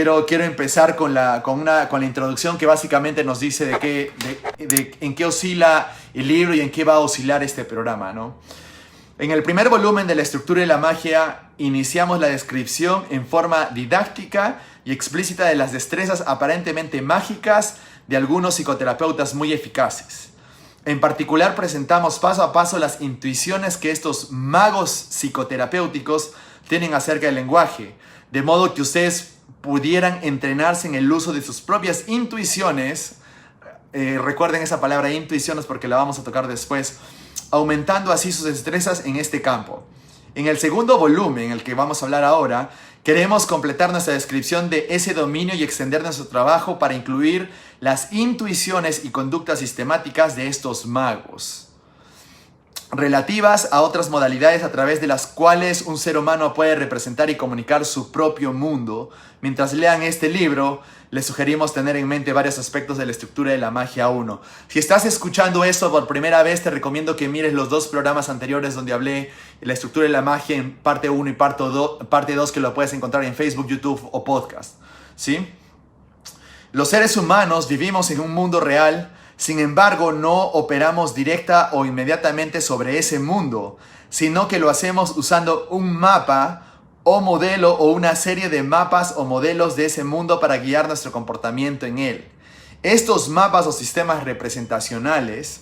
quiero empezar con la introducción que básicamente nos dice en qué oscila el libro y en qué va a oscilar este programa, ¿no? En el primer volumen de la estructura de la magia iniciamos la descripción en forma didáctica y explícita de las destrezas aparentemente mágicas de algunos psicoterapeutas muy eficaces. En particular presentamos paso a paso las intuiciones que estos magos psicoterapéuticos tienen acerca del lenguaje, de modo que ustedes pudieran entrenarse en el uso de sus propias intuiciones. Recuerden esa palabra intuiciones porque la vamos a tocar después, aumentando así sus destrezas en este campo. En el segundo volumen, en el que vamos a hablar ahora, queremos completar nuestra descripción de ese dominio y extender nuestro trabajo para incluir las intuiciones y conductas sistemáticas de estos magos, relativas a otras modalidades a través de las cuales un ser humano puede representar y comunicar su propio mundo. Mientras lean este libro, les sugerimos tener en mente varios aspectos de la estructura de la magia 1. Si estás escuchando esto por primera vez, te recomiendo que mires los dos programas anteriores donde hablé de la estructura de la magia en parte 1 y parte 2, que lo puedes encontrar en Facebook, YouTube o podcast, ¿sí? Los seres humanos vivimos en un mundo real. Sin embargo, no operamos directa o inmediatamente sobre ese mundo, sino que lo hacemos usando un mapa o modelo o una serie de mapas o modelos de ese mundo para guiar nuestro comportamiento en él. Estos mapas o sistemas representacionales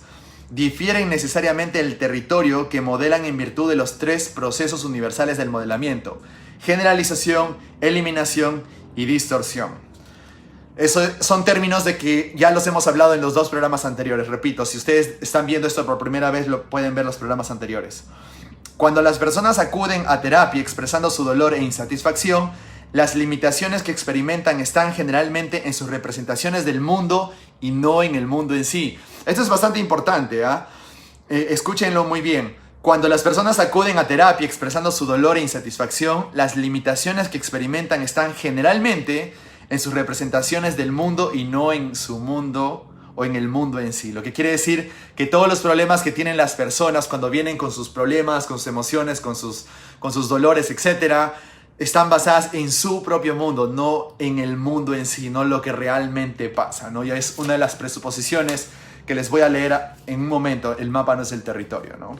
difieren necesariamente del territorio que modelan en virtud de los tres procesos universales del modelamiento: generalización, eliminación y distorsión. Eso son términos de que ya los hemos hablado en los dos programas anteriores. Repito, si ustedes están viendo esto por primera vez, lo pueden ver los programas anteriores. Cuando las personas acuden a terapia expresando su dolor e insatisfacción, las limitaciones que experimentan están generalmente en sus representaciones del mundo y no en el mundo en sí. Esto es bastante importante, escúchenlo muy bien. Cuando las personas acuden a terapia expresando su dolor e insatisfacción, las limitaciones que experimentan están generalmente en sus representaciones del mundo y no en su mundo o en el mundo en sí. Lo que quiere decir que todos los problemas que tienen las personas cuando vienen con sus problemas, con sus emociones, con sus dolores, etc., están basadas en su propio mundo, no en el mundo en sí, no lo que realmente pasa, ¿no? Ya es una de las presuposiciones que les voy a leer en un momento. El mapa no es el territorio, ¿no?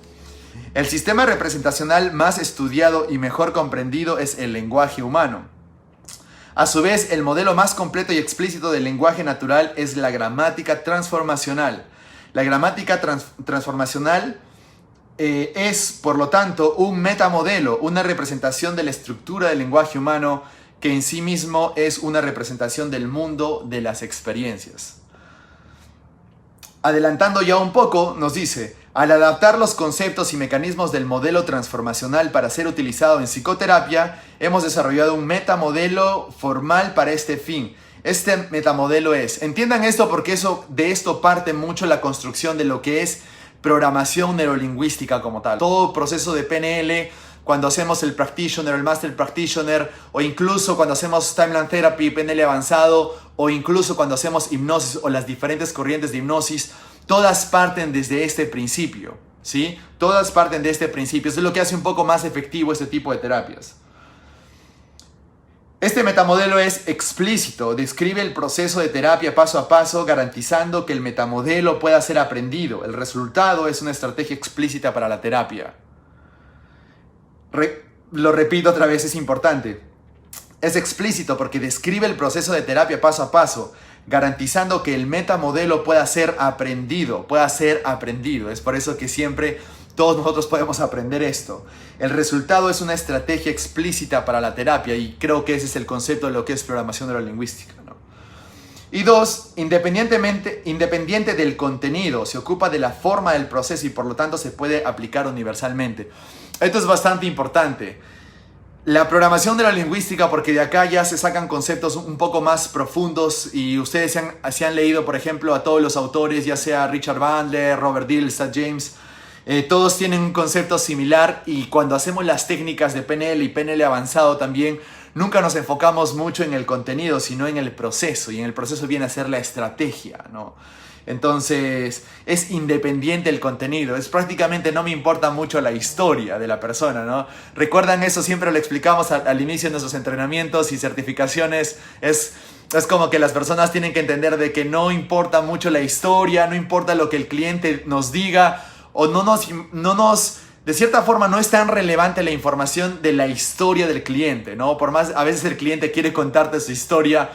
El sistema representacional más estudiado y mejor comprendido es el lenguaje humano. A su vez, el modelo más completo y explícito del lenguaje natural es la gramática transformacional. La gramática transformacional es, por lo tanto, un metamodelo, una representación de la estructura del lenguaje humano que en sí mismo es una representación del mundo de las experiencias. Adelantando ya un poco, nos dice: al adaptar los conceptos y mecanismos del modelo transformacional para ser utilizado en psicoterapia, hemos desarrollado un metamodelo formal para este fin. Este metamodelo entiendan esto porque de esto parte mucho la construcción de lo que es programación neurolingüística como tal. Todo proceso de PNL, cuando hacemos el practitioner, el master practitioner, o incluso cuando hacemos timeline therapy, PNL avanzado, o incluso cuando hacemos hipnosis o las diferentes corrientes de hipnosis, todas parten desde este principio, ¿sí? Todas parten de este principio. Eso es lo que hace un poco más efectivo este tipo de terapias. Este metamodelo es explícito, describe el proceso de terapia paso a paso, garantizando que el metamodelo pueda ser aprendido. El resultado es una estrategia explícita para la terapia. Lo repito otra vez, es importante. Es explícito porque describe el proceso de terapia paso a paso, garantizando que el metamodelo pueda ser aprendido. Es por eso que siempre todos nosotros podemos aprender esto. El resultado es una estrategia explícita para la terapia y creo que ese es el concepto de lo que es programación neurolingüística, ¿no? Y dos, independiente del contenido, se ocupa de la forma del proceso y por lo tanto se puede aplicar universalmente. Esto es bastante importante. La programación neurolingüística, porque de acá ya se sacan conceptos un poco más profundos y ustedes se han leído, por ejemplo, a todos los autores, ya sea Richard Bandler, Robert Dill, Stan James, todos tienen un concepto similar y cuando hacemos las técnicas de PNL y PNL avanzado también, nunca nos enfocamos mucho en el contenido, sino en el proceso, y en el proceso viene a ser la estrategia, ¿no? Entonces, es independiente el contenido. Es prácticamente no me importa mucho la historia de la persona, ¿no? ¿Recuerdan eso? Siempre lo explicamos al inicio de nuestros entrenamientos y certificaciones. Es como que las personas tienen que entender de que no importa mucho la historia, no importa lo que el cliente nos diga, o de cierta forma no es tan relevante la información de la historia del cliente, ¿no? Por más, a veces el cliente quiere contarte su historia,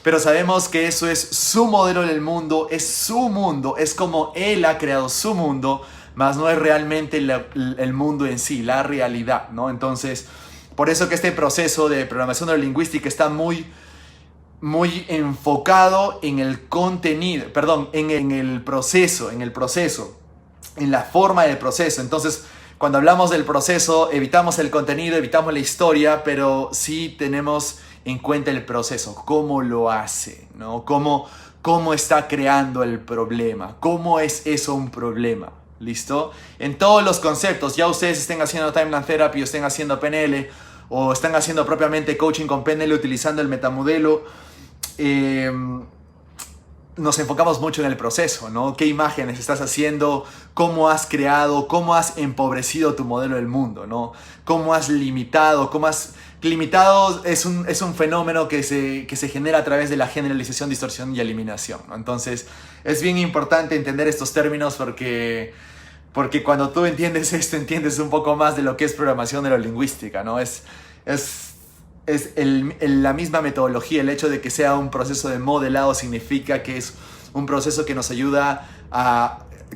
pero sabemos que eso es su modelo del mundo, es su mundo, es como él ha creado su mundo, mas no es realmente el mundo en sí, la realidad, ¿no? Entonces, por eso que este proceso de programación neurolingüística está muy enfocado en el contenido, perdón, en el proceso, en la forma del proceso. Entonces, cuando hablamos del proceso, evitamos el contenido, evitamos la historia, pero sí tenemos en cuenta el proceso, cómo lo hace, ¿no? Cómo está creando el problema, cómo es eso un problema, ¿listo? En todos los conceptos, ya ustedes estén haciendo Timeline Therapy, o estén haciendo PNL, o están haciendo propiamente coaching con PNL utilizando el metamodelo, nos enfocamos mucho en el proceso, ¿no? ¿Qué imágenes estás haciendo? ¿Cómo has creado? ¿Cómo has empobrecido tu modelo del mundo, ¿no? ¿Cómo has limitado? Limitado es un fenómeno que se genera a través de la generalización, distorsión y eliminación, ¿no? Entonces, es bien importante entender estos términos porque cuando tú entiendes esto, entiendes un poco más de lo que es programación neurolingüística, ¿no? Es la misma metodología. El hecho de que sea un proceso de modelado significa que es un proceso que nos ayuda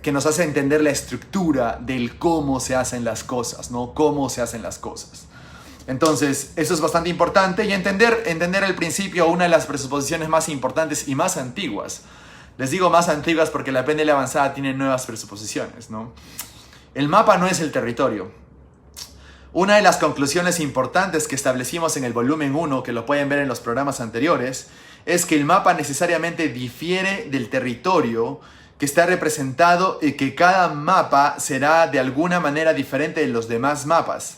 que nos hace entender la estructura del cómo se hacen las cosas, ¿no? Cómo se hacen las cosas. Entonces, eso es bastante importante, y entender el principio, una de las presuposiciones más importantes y más antiguas. Les digo más antiguas porque la PNL avanzada tiene nuevas presuposiciones, ¿no? El mapa no es el territorio. Una de las conclusiones importantes que establecimos en el volumen 1, que lo pueden ver en los programas anteriores, es que el mapa necesariamente difiere del territorio que está representado y que cada mapa será de alguna manera diferente de los demás mapas.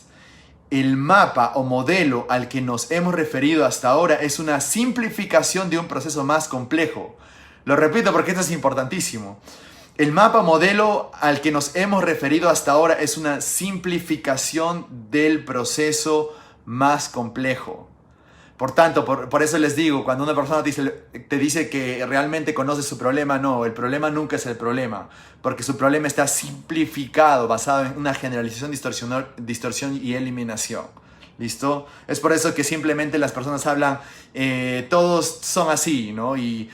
El mapa o modelo al que nos hemos referido hasta ahora es una simplificación de un proceso más complejo. Lo repito porque esto es importantísimo. El mapa modelo al que nos hemos referido hasta ahora es una simplificación del proceso más complejo. Por tanto, por eso les digo, cuando una persona te dice que realmente conoce su problema, no, el problema nunca es el problema, porque su problema está simplificado, basado en una generalización, distorsión y eliminación. ¿Listo? Es por eso que simplemente las personas hablan, todos son así, ¿no? Y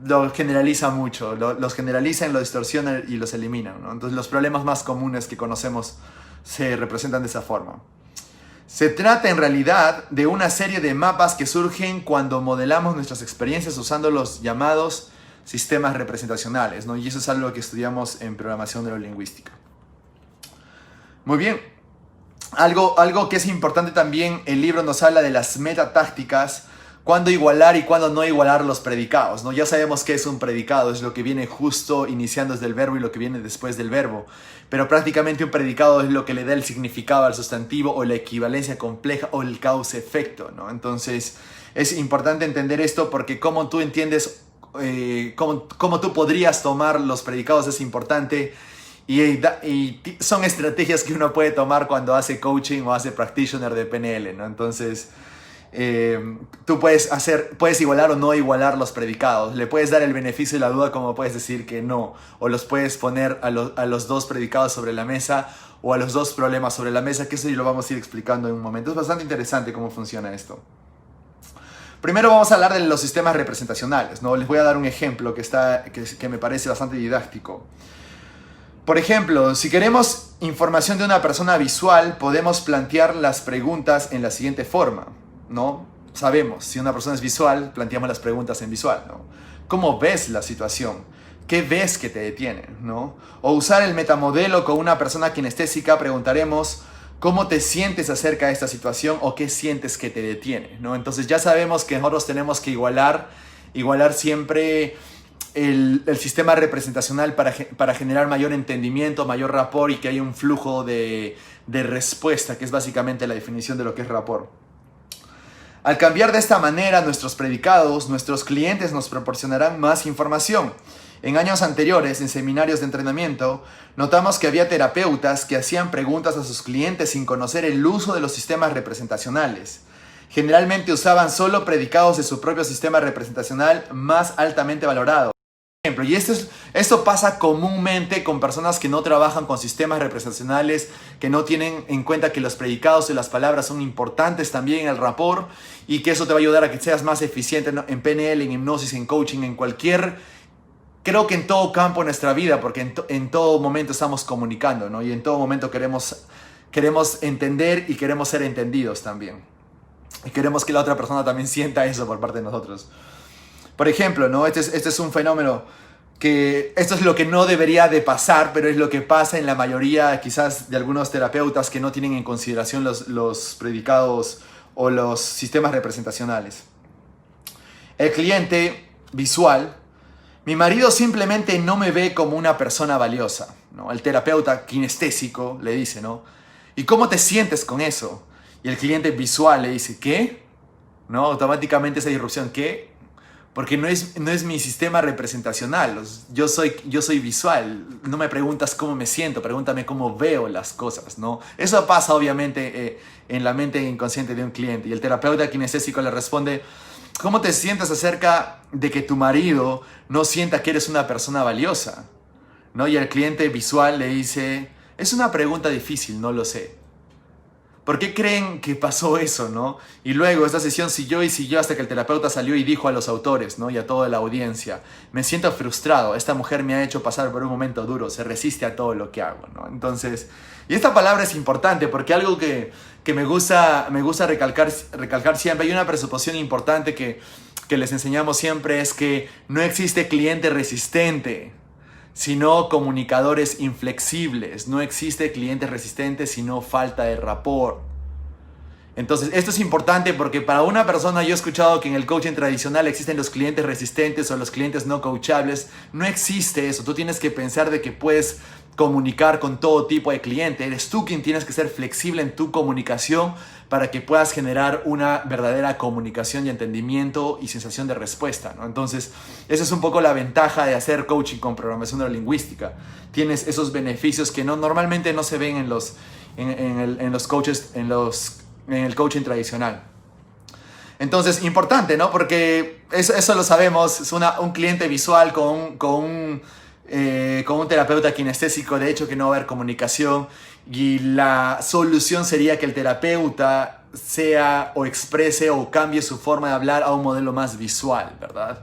lo generalizan mucho, los generalizan, lo distorsionan y los eliminan, ¿no? Entonces los problemas más comunes que conocemos se representan de esa forma. Se trata en realidad de una serie de mapas que surgen cuando modelamos nuestras experiencias usando los llamados sistemas representacionales, ¿no? Y eso es algo que estudiamos en programación neurolingüística. Muy bien. Algo que es importante también, el libro nos habla de las metatácticas, cuándo igualar y cuándo no igualar los predicados, ¿no? Ya sabemos qué es un predicado, es lo que viene justo iniciando desde el verbo y lo que viene después del verbo. Pero prácticamente un predicado es lo que le da el significado al sustantivo, o la equivalencia compleja, o el causa-efecto, ¿no? Entonces es importante entender esto porque cómo tú entiendes, cómo tú podrías tomar los predicados es importante. Y son estrategias que uno puede tomar cuando hace coaching o hace practitioner de PNL, ¿no? Entonces, tú puedes igualar o no igualar los predicados. Le puedes dar el beneficio de la duda, como puedes decir que no. O los puedes poner a los dos predicados sobre la mesa, o a los dos problemas sobre la mesa, que eso lo vamos a ir explicando en un momento. Es bastante interesante cómo funciona esto. Primero vamos a hablar de los sistemas representacionales, ¿no? Les voy a dar un ejemplo que me parece bastante didáctico. Por ejemplo, si queremos información de una persona visual, podemos plantear las preguntas en la siguiente forma, ¿no? Sabemos, si una persona es visual, planteamos las preguntas en visual, ¿no? ¿Cómo ves la situación? ¿Qué ves que te detiene, ¿no? O usar el metamodelo con una persona kinestésica, preguntaremos ¿cómo te sientes acerca de esta situación o qué sientes que te detiene, ¿no? Entonces ya sabemos que nosotros tenemos que igualar siempre el sistema representacional para generar mayor entendimiento, mayor rapport, y que haya un flujo de respuesta, que es básicamente la definición de lo que es rapport. Al cambiar de esta manera nuestros predicados, nuestros clientes nos proporcionarán más información. En años anteriores, en seminarios de entrenamiento, notamos que había terapeutas que hacían preguntas a sus clientes sin conocer el uso de los sistemas representacionales. Generalmente usaban solo predicados de su propio sistema representacional más altamente valorado. Y esto pasa comúnmente con personas que no trabajan con sistemas representacionales, que no tienen en cuenta que los predicados y las palabras son importantes también en el rapport, y que eso te va a ayudar a que seas más eficiente en PNL, en hipnosis, en coaching, en cualquier, creo que en todo campo de nuestra vida, porque en todo momento estamos comunicando, ¿no? Y en todo momento queremos entender y queremos ser entendidos también. Y queremos que la otra persona también sienta eso por parte de nosotros. Por ejemplo, ¿no? Este es un fenómeno que esto es lo que no debería de pasar, pero es lo que pasa en la mayoría quizás de algunos terapeutas que no tienen en consideración los predicados o los sistemas representacionales. El cliente visual: mi marido simplemente no me ve como una persona valiosa, ¿no? El terapeuta kinestésico le dice, ¿no? ¿Y cómo te sientes con eso? Y el cliente visual le dice, ¿qué? ¿No? Automáticamente esa disrupción, ¿qué? Porque no es mi sistema representacional. Yo soy visual. No me preguntas cómo me siento, pregúntame cómo veo las cosas, ¿no? Eso pasa obviamente en la mente inconsciente de un cliente. Y el terapeuta kinestésico le responde, ¿cómo te sientes acerca de que tu marido no sienta que eres una persona valiosa? ¿No? Y el cliente visual le dice, es una pregunta difícil, no lo sé. ¿Por qué creen que pasó eso, no? Y luego esta sesión siguió hasta que el terapeuta salió y dijo a los autores, ¿no? Y a toda la audiencia, me siento frustrado, esta mujer me ha hecho pasar por un momento duro, se resiste a todo lo que hago, ¿no? Entonces, y esta palabra es importante porque algo que me gusta recalcar siempre, hay una presuposición importante que les enseñamos siempre, es que no existe cliente resistente, sino comunicadores inflexibles. No existe clientes resistentes, sino falta de rapport. Entonces, esto es importante porque para una persona, yo he escuchado que en el coaching tradicional existen los clientes resistentes o los clientes no coachables. No existe eso. Tú tienes que pensar de que puedes comunicar con todo tipo de cliente. Eres tú quien tienes que ser flexible en tu comunicación para que puedas generar una verdadera comunicación y entendimiento y sensación de respuesta, ¿no? Entonces, esa es un poco la ventaja de hacer coaching con programación neurolingüística. Tienes esos beneficios que normalmente no se ven en el coaching tradicional. Entonces, importante, ¿no? Porque eso lo sabemos, es un cliente visual con un terapeuta kinestésico, de hecho que no va a haber comunicación, y la solución sería que el terapeuta sea o exprese o cambie su forma de hablar a un modelo más visual, ¿verdad?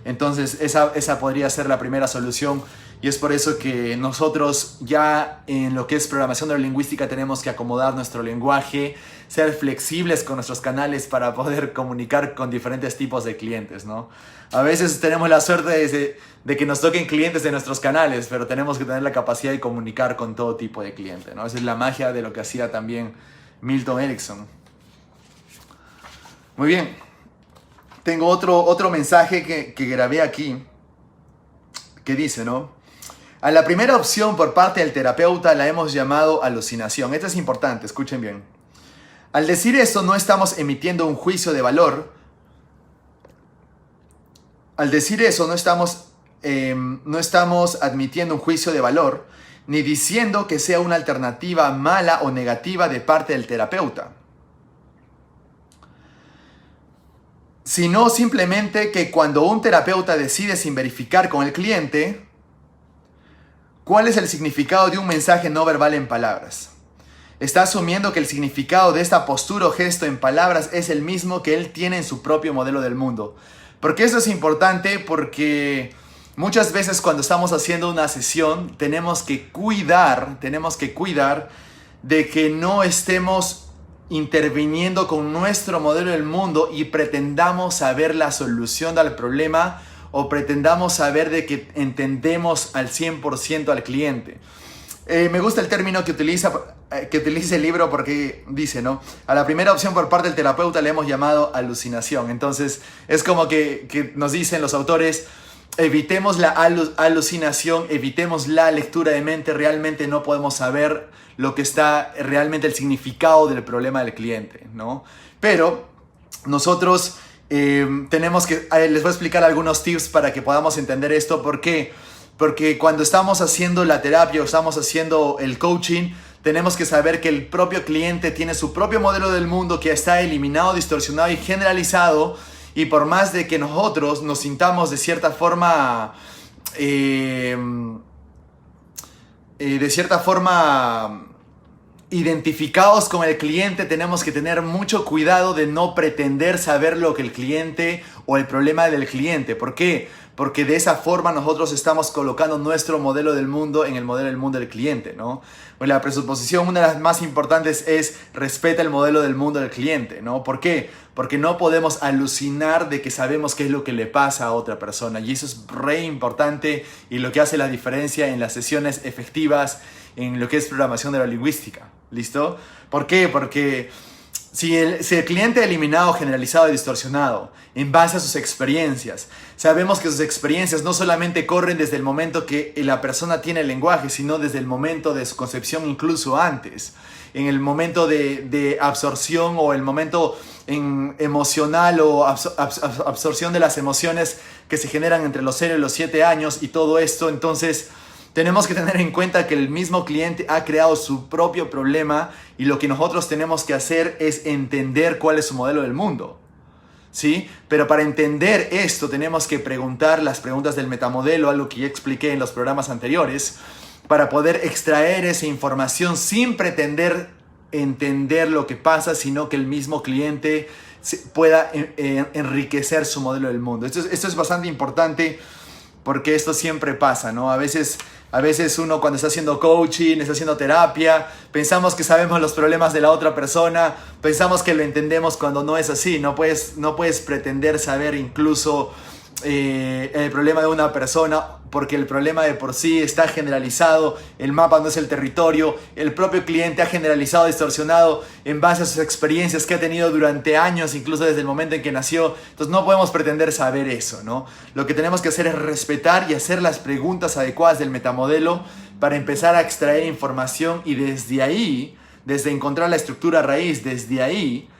Entonces esa podría ser la primera solución, y es por eso que nosotros ya en lo que es programación neurolingüística tenemos que acomodar nuestro lenguaje, ser flexibles con nuestros canales para poder comunicar con diferentes tipos de clientes, ¿no? A veces tenemos la suerte de que nos toquen clientes de nuestros canales, pero tenemos que tener la capacidad de comunicar con todo tipo de cliente, ¿no? Esa es la magia de lo que hacía también Milton Erickson. Muy bien. Tengo otro mensaje que grabé aquí, que dice, ¿no? A la primera opción por parte del terapeuta la hemos llamado alucinación. Esto es importante, escuchen bien. Al decir esto no estamos emitiendo un juicio de valor. Al decir eso no estamos admitiendo un juicio de valor, ni diciendo que sea una alternativa mala o negativa de parte del terapeuta, sino simplemente que cuando un terapeuta decide sin verificar con el cliente cuál es el significado de un mensaje no verbal en palabras, está asumiendo que el significado de esta postura o gesto en palabras es el mismo que él tiene en su propio modelo del mundo. Porque eso es importante, porque muchas veces cuando estamos haciendo una sesión tenemos que cuidar de que no estemos interviniendo con nuestro modelo del mundo y pretendamos saber la solución del problema o pretendamos saber de que entendemos al 100% al cliente. Me gusta el término que utiliza el libro porque dice, ¿no? A la primera opción por parte del terapeuta le hemos llamado alucinación. Entonces es como que nos dicen los autores, evitemos la alucinación, evitemos la lectura de mente. Realmente no podemos saber lo que está realmente el significado del problema del cliente, ¿no? Pero nosotros Les voy a explicar algunos tips para que podamos entender esto. ¿Por qué? Porque cuando estamos haciendo la terapia o estamos haciendo el coaching, tenemos que saber que el propio cliente tiene su propio modelo del mundo que está eliminado, distorsionado y generalizado. Y por más de que nosotros nos sintamos de cierta forma identificados con el cliente, tenemos que tener mucho cuidado de no pretender saber lo que el cliente o el problema del cliente. ¿Por qué? Porque de esa forma nosotros estamos colocando nuestro modelo del mundo en el modelo del mundo del cliente, ¿no? Bueno, la presuposición, una de las más importantes, es respeta el modelo del mundo del cliente, ¿no? ¿Por qué? Porque no podemos alucinar de que sabemos qué es lo que le pasa a otra persona. Y eso es re importante y lo que hace la diferencia en las sesiones efectivas en lo que es programación neurolingüística. ¿Listo? ¿Por qué? Porque si el cliente eliminado, generalizado y distorsionado en base a sus experiencias, sabemos que sus experiencias no solamente corren desde el momento que la persona tiene el lenguaje, sino desde el momento de su concepción, incluso antes, en el momento de absorción o el momento emocional o absorción de las emociones que se generan entre los 0 y los 7 años y todo esto. Entonces tenemos que tener en cuenta que el mismo cliente ha creado su propio problema y lo que nosotros tenemos que hacer es entender cuál es su modelo del mundo, ¿sí? Pero para entender esto tenemos que preguntar las preguntas del metamodelo, algo que ya expliqué en los programas anteriores, para poder extraer esa información sin pretender entender lo que pasa, sino que el mismo cliente pueda enriquecer su modelo del mundo. Esto es bastante importante porque esto siempre pasa, ¿no? A veces uno cuando está haciendo coaching, está haciendo terapia, pensamos que sabemos los problemas de la otra persona, pensamos que lo entendemos cuando no es así. No puedes pretender saber incluso el problema de una persona, porque el problema de por sí está generalizado, el mapa no es el territorio, el propio cliente ha generalizado, distorsionado en base a sus experiencias que ha tenido durante años, incluso desde el momento en que nació. Entonces no podemos pretender saber eso, ¿no? Lo que tenemos que hacer es respetar y hacer las preguntas adecuadas del metamodelo para empezar a extraer información y desde ahí, desde encontrar la estructura raíz, desde ahí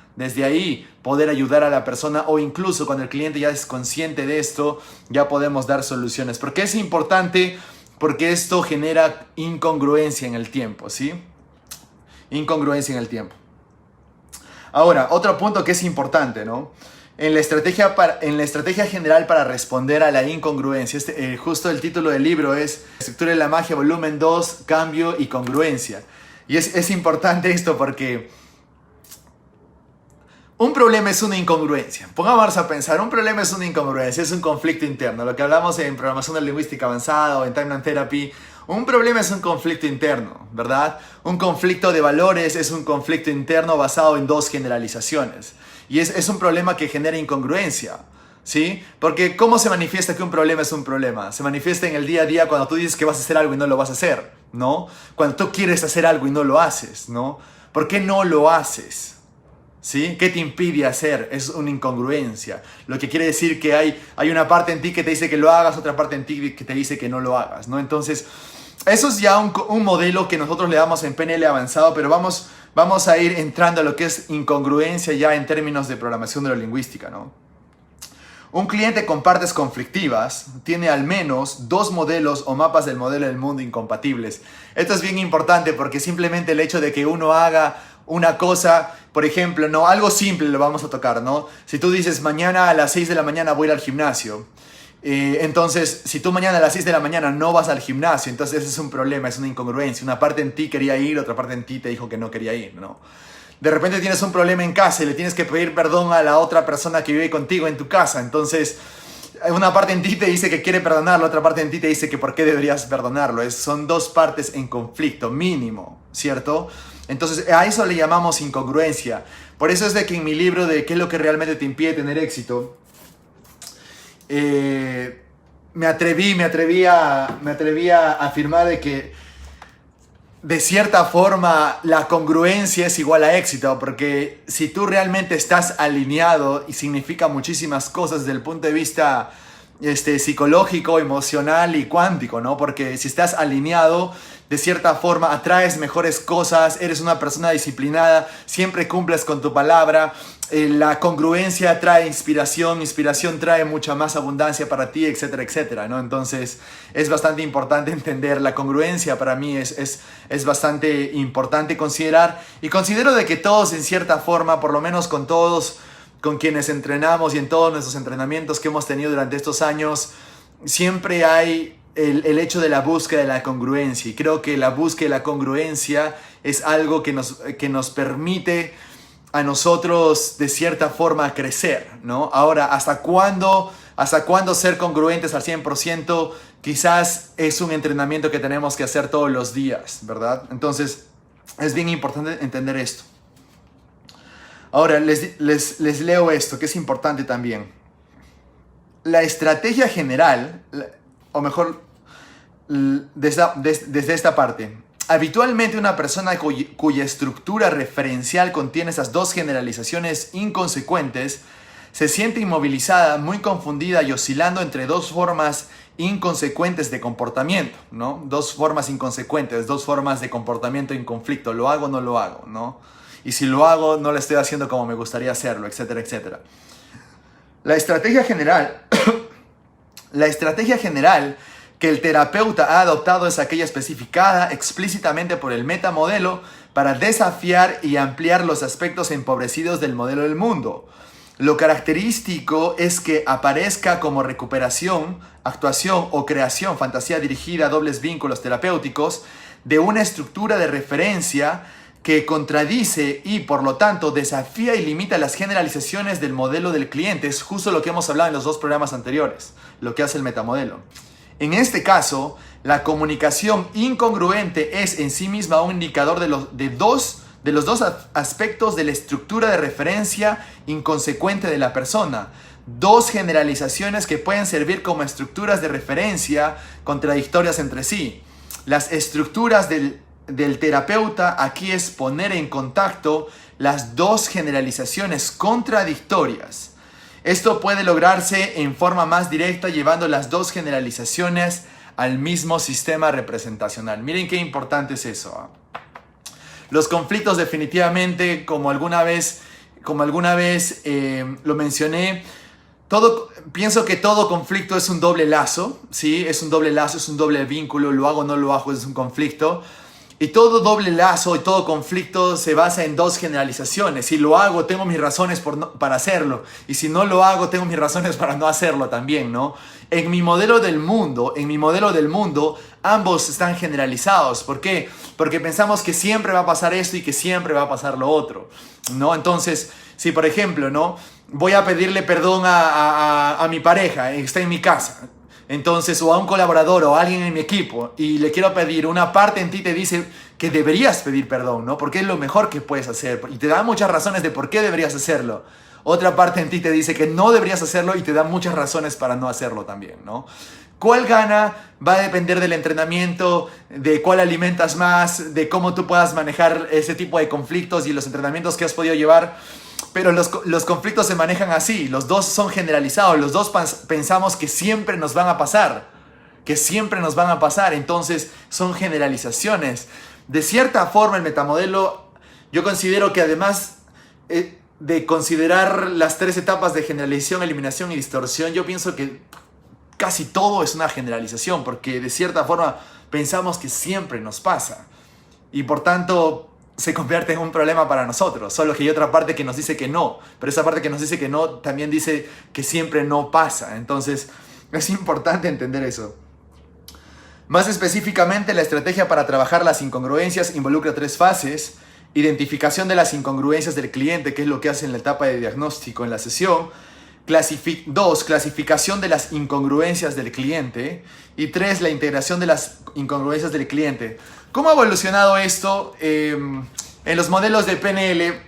poder ayudar a la persona, o incluso cuando el cliente ya es consciente de esto, ya podemos dar soluciones. ¿Por qué es importante? Porque esto genera incongruencia en el tiempo, ¿sí? Incongruencia en el tiempo. Ahora, otro punto que es importante, ¿no? En la estrategia general para responder a la incongruencia, justo el título del libro es Estructura de la Magia, volumen 2, Cambio y Congruencia. Y es importante esto porque un problema es una incongruencia. Pongámonos a pensar, un problema es una incongruencia, es un conflicto interno. Lo que hablamos en programación de lingüística avanzada o en Timeline Therapy, un problema es un conflicto interno, ¿verdad? Un conflicto de valores es un conflicto interno basado en dos generalizaciones. Y es un problema que genera incongruencia, ¿sí? Porque ¿cómo se manifiesta que un problema es un problema? Se manifiesta en el día a día cuando tú dices que vas a hacer algo y no lo vas a hacer, ¿no? Cuando tú quieres hacer algo y no lo haces, ¿no? ¿Por qué no lo haces? ¿Sí? ¿Qué te impide hacer? Es una incongruencia. Lo que quiere decir que hay una parte en ti que te dice que lo hagas, otra parte en ti que te dice que no lo hagas, ¿no? Entonces, eso es ya un modelo que nosotros le damos en PNL avanzado, pero vamos a ir entrando a lo que es incongruencia ya en términos de programación neurolingüística, ¿no? Un cliente con partes conflictivas tiene al menos dos modelos o mapas del modelo del mundo incompatibles. Esto es bien importante porque simplemente el hecho de que uno haga una cosa, por ejemplo, no, algo simple lo vamos a tocar, ¿no? Si tú dices mañana a las 6 de la mañana voy a ir al gimnasio, entonces si tú mañana a las 6 de la mañana no vas al gimnasio, entonces ese es un problema, es una incongruencia. Una parte en ti quería ir, otra parte en ti te dijo que no quería ir, ¿no? De repente tienes un problema en casa y le tienes que pedir perdón a la otra persona que vive contigo en tu casa, entonces una parte en ti te dice que quiere perdonarlo, otra parte en ti te dice que por qué deberías perdonarlo. Son dos partes en conflicto, mínimo, ¿cierto? Entonces a eso le llamamos incongruencia. Por eso es de que en mi libro de ¿qué es lo que realmente te impide tener éxito? Me atreví a afirmar de que de cierta forma la congruencia es igual a éxito, porque si tú realmente estás alineado, y significa muchísimas cosas desde el punto de vista psicológico, emocional y cuántico, ¿no? Porque si estás alineado, de cierta forma atraes mejores cosas, eres una persona disciplinada, siempre cumples con tu palabra, la congruencia trae inspiración, inspiración trae mucha más abundancia para ti, etcétera, etcétera, ¿no? Entonces es bastante importante entender la congruencia. Para mí es bastante importante considerar, y considero de que todos en cierta forma, por lo menos con todos con quienes entrenamos y en todos nuestros entrenamientos que hemos tenido durante estos años, siempre hay el hecho de la búsqueda de la congruencia. Y creo que la búsqueda de la congruencia es algo que nos permite a nosotros de cierta forma crecer, ¿no? Ahora, ¿hasta cuándo ser congruentes al 100%? Quizás es un entrenamiento que tenemos que hacer todos los días, ¿verdad? Entonces, es bien importante entender esto. Ahora, les leo esto, que es importante también. La estrategia general, o mejor, desde esta parte. Habitualmente una persona cuya estructura referencial contiene esas dos generalizaciones inconsecuentes se siente inmovilizada, muy confundida y oscilando entre dos formas inconsecuentes de comportamiento, ¿no? Dos formas inconsecuentes, dos formas de comportamiento en conflicto. ¿Lo hago o no lo hago, no? Y si lo hago, no lo estoy haciendo como me gustaría hacerlo, etcétera, etcétera. La estrategia general que el terapeuta ha adoptado es aquella especificada explícitamente por el metamodelo para desafiar y ampliar los aspectos empobrecidos del modelo del mundo. Lo característico es que aparezca como recuperación, actuación o creación, fantasía dirigida a dobles vínculos terapéuticos de una estructura de referencia que contradice y por lo tanto desafía y limita las generalizaciones del modelo del cliente. Es justo lo que hemos hablado en los dos programas anteriores, lo que hace el metamodelo. En este caso, la comunicación incongruente es en sí misma un indicador de los dos aspectos de la estructura de referencia inconsecuente de la persona. Dos generalizaciones que pueden servir como estructuras de referencia contradictorias entre sí. Las estructuras del terapeuta aquí es poner en contacto las dos generalizaciones contradictorias. Esto puede lograrse en forma más directa llevando las dos generalizaciones al mismo sistema representacional. Miren qué importante es eso. Los conflictos definitivamente, como alguna vez lo mencioné, pienso que todo conflicto es un doble lazo, ¿sí? Es un doble lazo, es un doble vínculo, lo hago o no lo hago, es un conflicto. Y todo doble lazo y todo conflicto se basa en dos generalizaciones. Si lo hago, tengo mis razones para hacerlo. Y si no lo hago, tengo mis razones para no hacerlo también, ¿no? En mi modelo del mundo, ambos están generalizados. ¿Por qué? Porque pensamos que siempre va a pasar esto y que siempre va a pasar lo otro, ¿no? Entonces, si por ejemplo, ¿no? Voy a pedirle perdón a mi pareja, está en mi casa. Entonces, o a un colaborador o a alguien en mi equipo y le quiero pedir, una parte en ti te dice que deberías pedir perdón, ¿no? Porque es lo mejor que puedes hacer y te da muchas razones de por qué deberías hacerlo. Otra parte en ti te dice que no deberías hacerlo y te da muchas razones para no hacerlo también, ¿no? ¿Cuál gana? Va a depender del entrenamiento, de cuál alimentas más, de cómo tú puedas manejar ese tipo de conflictos y los entrenamientos que has podido llevar. Pero los conflictos se manejan así, los dos son generalizados, los dos pensamos que siempre nos van a pasar, entonces son generalizaciones. De cierta forma el metamodelo, yo considero que además de considerar las tres etapas de generalización, eliminación y distorsión, yo pienso que casi todo es una generalización, porque de cierta forma pensamos que siempre nos pasa y por tanto se convierte en un problema para nosotros, solo que hay otra parte que nos dice que no, pero esa parte que nos dice que no también dice que siempre no pasa. Entonces es importante entender eso. Más específicamente, la estrategia para trabajar las incongruencias involucra tres fases: identificación de las incongruencias del cliente, que es lo que hace en la etapa de diagnóstico en la sesión; 2, clasificación de las incongruencias del cliente; y 3, la integración de las incongruencias del cliente. ¿Cómo ha evolucionado esto en los modelos de PNL,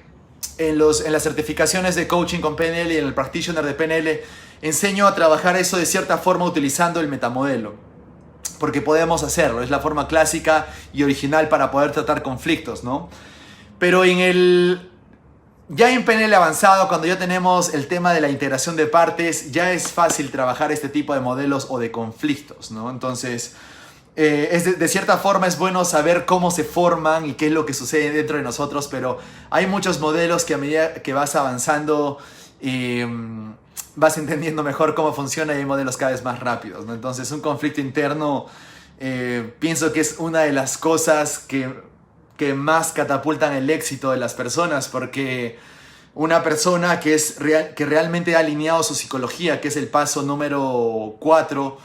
en las certificaciones de coaching con PNL y en el practitioner de PNL? Enseño a trabajar eso de cierta forma utilizando el metamodelo, porque podemos hacerlo, es la forma clásica y original para poder tratar conflictos, ¿no? Pero en ya en PNL avanzado, cuando ya tenemos el tema de la integración de partes, ya es fácil trabajar este tipo de modelos o de conflictos, ¿no? Entonces, de cierta forma es bueno saber cómo se forman y qué es lo que sucede dentro de nosotros, pero hay muchos modelos que a medida que vas avanzando, vas entendiendo mejor cómo funciona y hay modelos cada vez más rápidos, ¿no? Entonces, un conflicto interno, pienso que es una de las cosas que más catapultan el éxito de las personas, porque una persona que realmente ha alineado su psicología, que es el paso número 4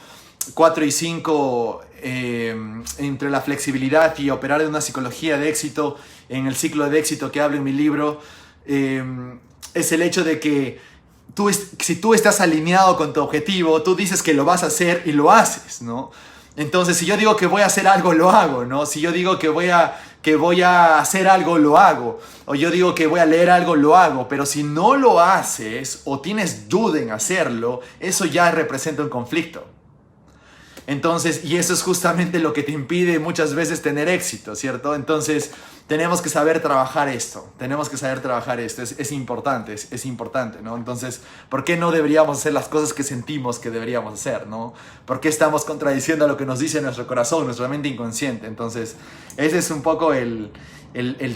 y 5, entre la flexibilidad y operar de una psicología de éxito, en el ciclo de éxito que hablo en mi libro, es el hecho de que si tú estás alineado con tu objetivo, tú dices que lo vas a hacer y lo haces, ¿no? Entonces, si yo digo que voy a hacer algo, lo hago, ¿no? Si yo digo que voy a hacer algo, lo hago. O yo digo que voy a leer algo, lo hago. Pero si no lo haces o tienes duda en hacerlo, eso ya representa un conflicto. Entonces, y eso es justamente lo que te impide muchas veces tener éxito, ¿cierto? Entonces, tenemos que saber trabajar esto. Es importante, es importante, ¿no? Entonces, ¿por qué no deberíamos hacer las cosas que sentimos que deberíamos hacer, ¿no? ¿Por qué estamos contradiciendo a lo que nos dice nuestro corazón, nuestra mente inconsciente? Entonces, ese es un poco el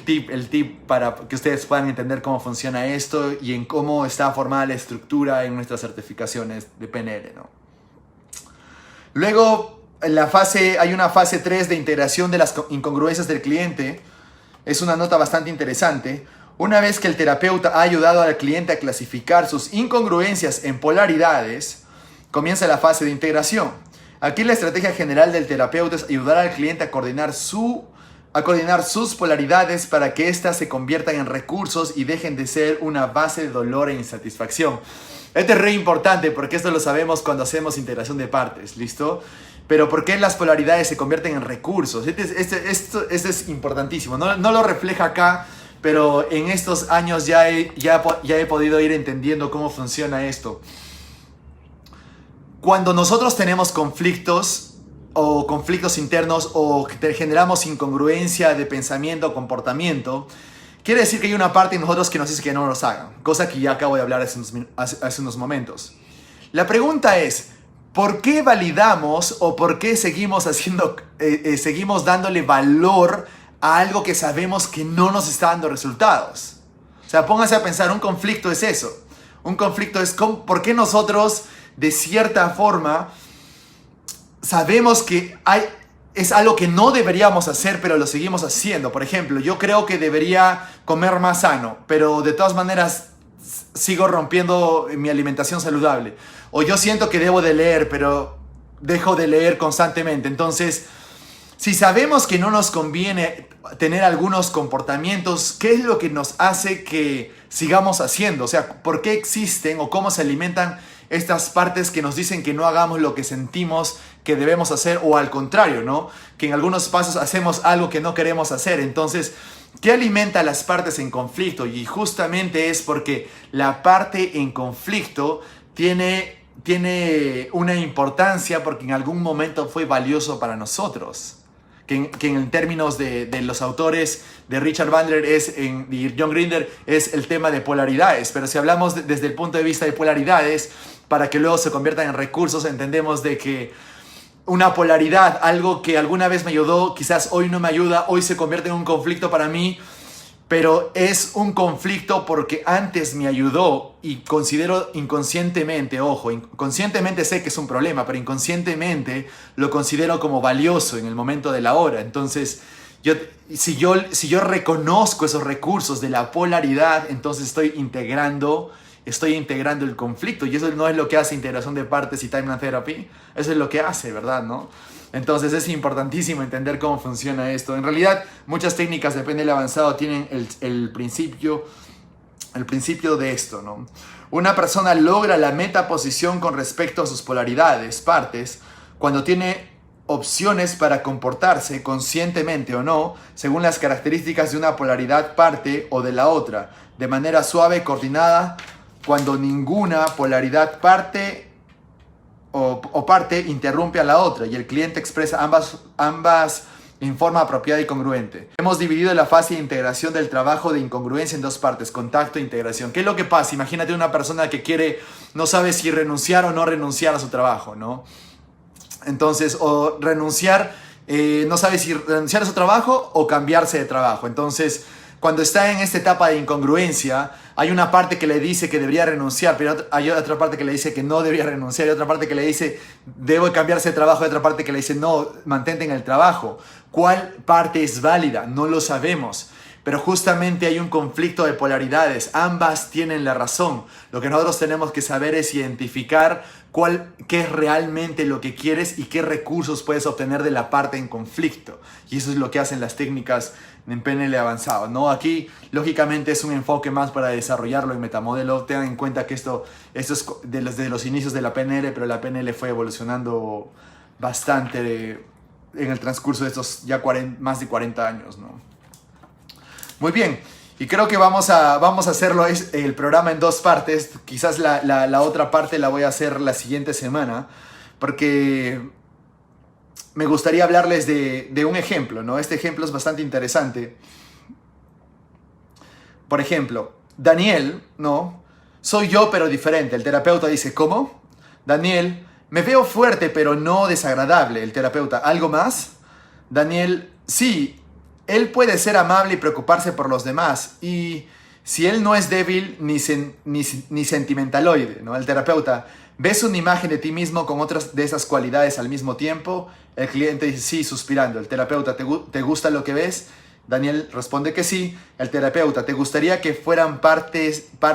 tip para que ustedes puedan entender cómo funciona esto y en cómo está formada la estructura en nuestras certificaciones de PNL, ¿no? Luego, hay una fase 3 de integración de las incongruencias del cliente. Es una nota bastante interesante. Una vez que el terapeuta ha ayudado al cliente a clasificar sus incongruencias en polaridades, comienza la fase de integración. Aquí la estrategia general del terapeuta es ayudar al cliente a coordinar sus polaridades para que éstas se conviertan en recursos y dejen de ser una base de dolor e insatisfacción. Esto es re importante porque esto lo sabemos cuando hacemos integración de partes, ¿listo? Pero ¿por qué las polaridades se convierten en recursos? Esto es importantísimo. No lo refleja acá, pero en estos años ya he podido ir entendiendo cómo funciona esto. Cuando nosotros tenemos conflictos o conflictos internos o generamos incongruencia de pensamiento o comportamiento, quiere decir que hay una parte de nosotros que nos dice que no los hagan, cosa que ya acabo de hablar hace unos momentos. La pregunta es, ¿por qué validamos o por qué seguimos dándole valor a algo que sabemos que no nos está dando resultados? O sea, póngase a pensar, un conflicto es eso. Un conflicto es por qué nosotros, de cierta forma, sabemos que es algo que no deberíamos hacer, pero lo seguimos haciendo. Por ejemplo, yo creo que debería comer más sano, pero de todas maneras sigo rompiendo mi alimentación saludable. O yo siento que debo de leer, pero dejo de leer constantemente. Entonces, si sabemos que no nos conviene tener algunos comportamientos, ¿qué es lo que nos hace que sigamos haciendo? O sea, ¿por qué existen o cómo se alimentan estas partes que nos dicen que no hagamos lo que sentimos que debemos hacer, o al contrario, ¿no? Que en algunos pasos hacemos algo que no queremos hacer? Entonces, ¿qué alimenta a las partes en conflicto? Y justamente es porque la parte en conflicto tiene una importancia porque en algún momento fue valioso para nosotros. Que en términos de los autores de Richard Bandler y John Grinder es el tema de polaridades. Pero si hablamos desde el punto de vista de polaridades, para que luego se conviertan en recursos, entendemos de que una polaridad, algo que alguna vez me ayudó, quizás hoy no me ayuda, hoy se convierte en un conflicto para mí, pero es un conflicto porque antes me ayudó y considero inconscientemente, ojo, conscientemente sé que es un problema, pero inconscientemente lo considero como valioso en el momento de la hora. Entonces, si yo reconozco esos recursos de la polaridad, entonces estoy integrando el conflicto, y eso no es lo que hace integración de partes y Timeline Therapy. Eso es lo que hace, ¿verdad? ¿No? Entonces es importantísimo entender cómo funciona esto. En realidad, muchas técnicas de PNL avanzado tienen el principio de esto, ¿no? Una persona logra la metaposición con respecto a sus polaridades, partes, cuando tiene opciones para comportarse conscientemente o no, según las características de una polaridad parte o de la otra, de manera suave, coordinada, cuando ninguna polaridad parte o parte interrumpe a la otra y el cliente expresa ambas en forma apropiada y congruente. Hemos dividido la fase de integración del trabajo de incongruencia en dos partes, contacto e integración. ¿Qué es lo que pasa? Imagínate una persona que no sabe si renunciar o no renunciar a su trabajo, ¿no? Entonces, o renunciar, no sabe si renunciar a su trabajo o cambiarse de trabajo. Entonces, cuando está en esta etapa de incongruencia, hay una parte que le dice que debería renunciar, pero hay otra parte que le dice que no debería renunciar, y otra parte que le dice debo cambiarse de trabajo, y otra parte que le dice no, mantente en el trabajo. ¿Cuál parte es válida? No lo sabemos. Pero justamente hay un conflicto de polaridades. Ambas tienen la razón. Lo que nosotros tenemos que saber es identificar qué es realmente lo que quieres y qué recursos puedes obtener de la parte en conflicto. Y eso es lo que hacen las técnicas en PNL avanzado, ¿no? Aquí, lógicamente, es un enfoque más para desarrollarlo en metamodelo. Tengan en cuenta que esto es de los inicios de la PNL, pero la PNL fue evolucionando bastante en el transcurso de estos ya más de 40 años, ¿no? Muy bien, y creo que vamos a hacerlo el programa en dos partes. Quizás la otra parte la voy a hacer la siguiente semana, porque me gustaría hablarles de un ejemplo, ¿no? Este ejemplo es bastante interesante. Por ejemplo, Daniel, ¿no? Soy yo pero diferente. El terapeuta dice, ¿cómo? Daniel, me veo fuerte pero no desagradable. El terapeuta, ¿algo más? Daniel, sí. Él puede ser amable y preocuparse por los demás. Y si él no es débil ni sentimentaloide, ¿no? El terapeuta, ¿ves una imagen de ti mismo con otras de esas cualidades al mismo tiempo? El cliente dice sí, suspirando. El terapeuta, ¿te gusta lo que ves? Daniel responde que sí. El terapeuta, ¿te gustaría que fueran parte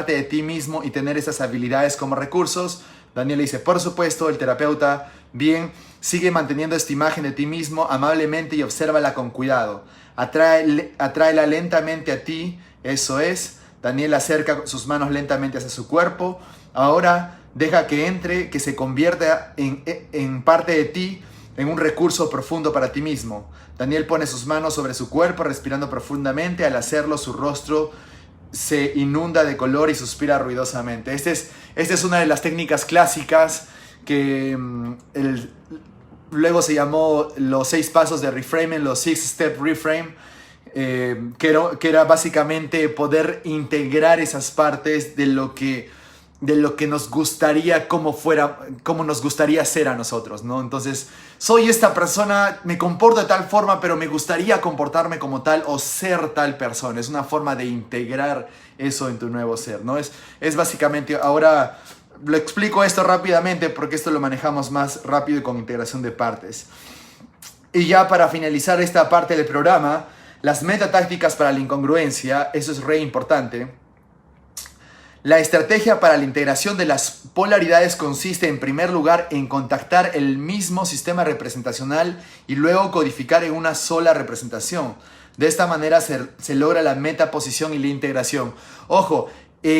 de ti mismo y tener esas habilidades como recursos? Daniel dice, por supuesto. El terapeuta, bien, sigue manteniendo esta imagen de ti mismo amablemente y obsérvala con cuidado. Atráela lentamente a ti, eso es. Daniel acerca sus manos lentamente hacia su cuerpo. Ahora deja que entre, que se convierta en parte de ti, en un recurso profundo para ti mismo. Daniel pone sus manos sobre su cuerpo, respirando profundamente. Al hacerlo, su rostro se inunda de color y suspira ruidosamente. Esta es una de las técnicas clásicas que luego se llamó los 6 pasos de reframing, los 6-step reframe, que era básicamente poder integrar esas partes de lo que nos gustaría, cómo nos gustaría ser a nosotros, ¿no? Entonces, soy esta persona, me comporto de tal forma, pero me gustaría comportarme como tal o ser tal persona. Es una forma de integrar eso en tu nuevo ser, ¿no? Es básicamente, ahora lo explico esto rápidamente porque esto lo manejamos más rápido y con integración de partes. Y ya para finalizar esta parte del programa, las metatácticas para la incongruencia, eso es re importante. La estrategia para la integración de las polaridades consiste en primer lugar en contactar el mismo sistema representacional y luego codificar en una sola representación. De esta manera se logra la metaposición y la integración. Ojo,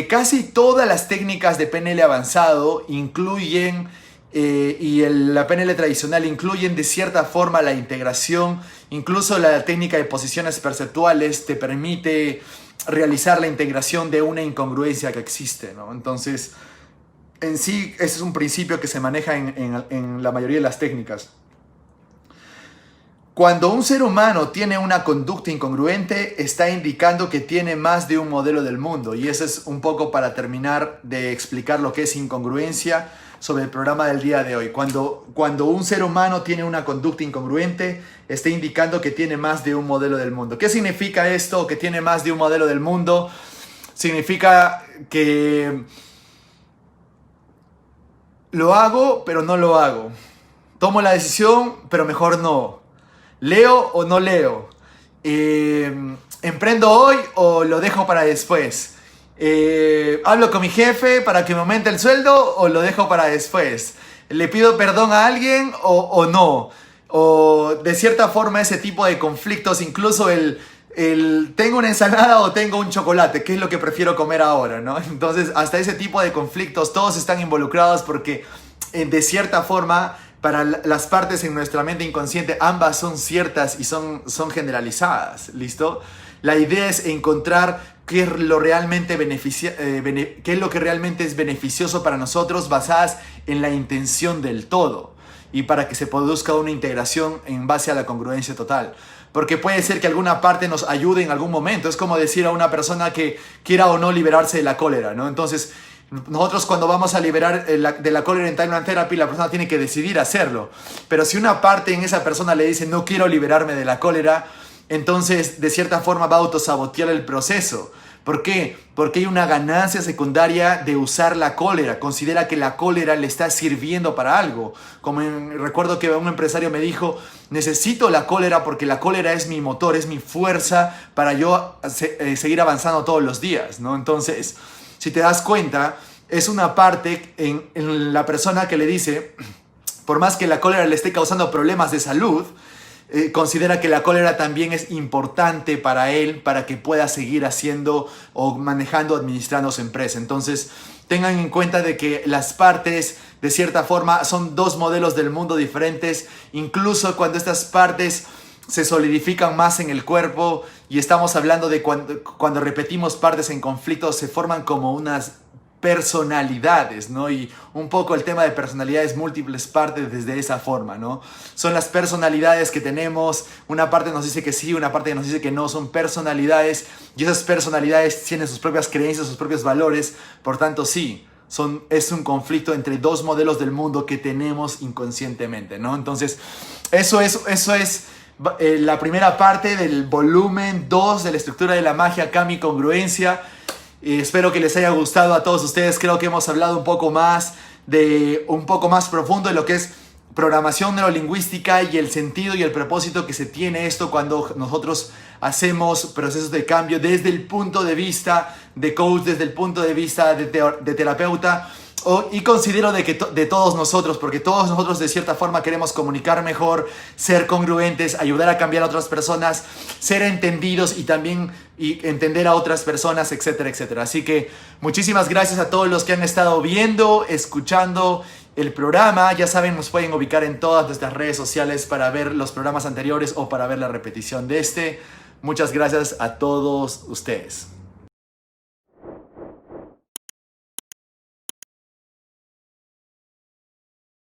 casi todas las técnicas de PNL avanzado incluyen, la PNL tradicional incluyen de cierta forma la integración. Incluso la técnica de posiciones perceptuales te permite realizar la integración de una incongruencia que existe, ¿no? Entonces, en sí, ese es un principio que se maneja en la mayoría de las técnicas. Cuando un ser humano tiene una conducta incongruente, está indicando que tiene más de un modelo del mundo. Y eso es un poco para terminar de explicar lo que es incongruencia sobre el programa del día de hoy. Cuando un ser humano tiene una conducta incongruente, está indicando que tiene más de un modelo del mundo. ¿Qué significa esto, que tiene más de un modelo del mundo? Significa que lo hago, pero no lo hago. Tomo la decisión, pero mejor no. ¿Leo o no leo? ¿Emprendo hoy o lo dejo para después? ¿Hablo con mi jefe para que me aumente el sueldo o lo dejo para después? ¿Le pido perdón a alguien o no? O de cierta forma ese tipo de conflictos, incluso ¿tengo una ensalada o tengo un chocolate? ¿Qué es lo que prefiero comer ahora, ¿no? Entonces, hasta ese tipo de conflictos, todos están involucrados porque de cierta forma, para las partes en nuestra mente inconsciente, ambas son ciertas y son generalizadas, ¿listo? La idea es encontrar qué es lo que realmente es beneficioso para nosotros basadas en la intención del todo. y para que se produzca una integración en base a la congruencia total. Porque puede ser que alguna parte nos ayude en algún momento. Es como decir a una persona que quiera o no liberarse de la cólera, ¿no? Entonces, nosotros cuando vamos a liberar de la cólera en Timeline Therapy, la persona tiene que decidir hacerlo. Pero si una parte en esa persona le dice, no quiero liberarme de la cólera, entonces de cierta forma va a autosabotear el proceso. ¿Por qué? Porque hay una ganancia secundaria de usar la cólera. Considera que la cólera le está sirviendo para algo. Recuerdo que un empresario me dijo, necesito la cólera porque la cólera es mi motor, es mi fuerza para yo seguir avanzando todos los días, ¿no? Entonces, si te das cuenta, es una parte en la persona que le dice, por más que la cólera le esté causando problemas de salud, considera que la cólera también es importante para él, para que pueda seguir haciendo o manejando, administrando su empresa. Entonces, tengan en cuenta de que las partes, de cierta forma, son dos modelos del mundo diferentes. Incluso cuando estas partes se solidifican más en el cuerpo, y estamos hablando de cuando repetimos partes en conflicto, se forman como unas personalidades, ¿no? Y un poco el tema de personalidades múltiples parte desde esa forma, ¿no? Son las personalidades que tenemos, una parte nos dice que sí, una parte nos dice que no, son personalidades, y esas personalidades tienen sus propias creencias, sus propios valores, por tanto sí, es un conflicto entre dos modelos del mundo que tenemos inconscientemente, ¿no? Entonces, eso es la primera parte del volumen 2 de la estructura de la magia, Kami Congruencia. Espero que les haya gustado a todos ustedes. Creo que hemos hablado un poco más profundo de lo que es programación neurolingüística y el sentido y el propósito que se tiene esto cuando nosotros hacemos procesos de cambio desde el punto de vista de coach, desde el punto de vista de terapeuta. Y considero de todos nosotros, porque todos nosotros de cierta forma queremos comunicar mejor, ser congruentes, ayudar a cambiar a otras personas, ser entendidos y también entender a otras personas, etcétera, etcétera. Así que muchísimas gracias a todos los que han estado viendo, escuchando el programa. Ya saben, nos pueden ubicar en todas nuestras redes sociales para ver los programas anteriores o para ver la repetición de este. Muchas gracias a todos ustedes.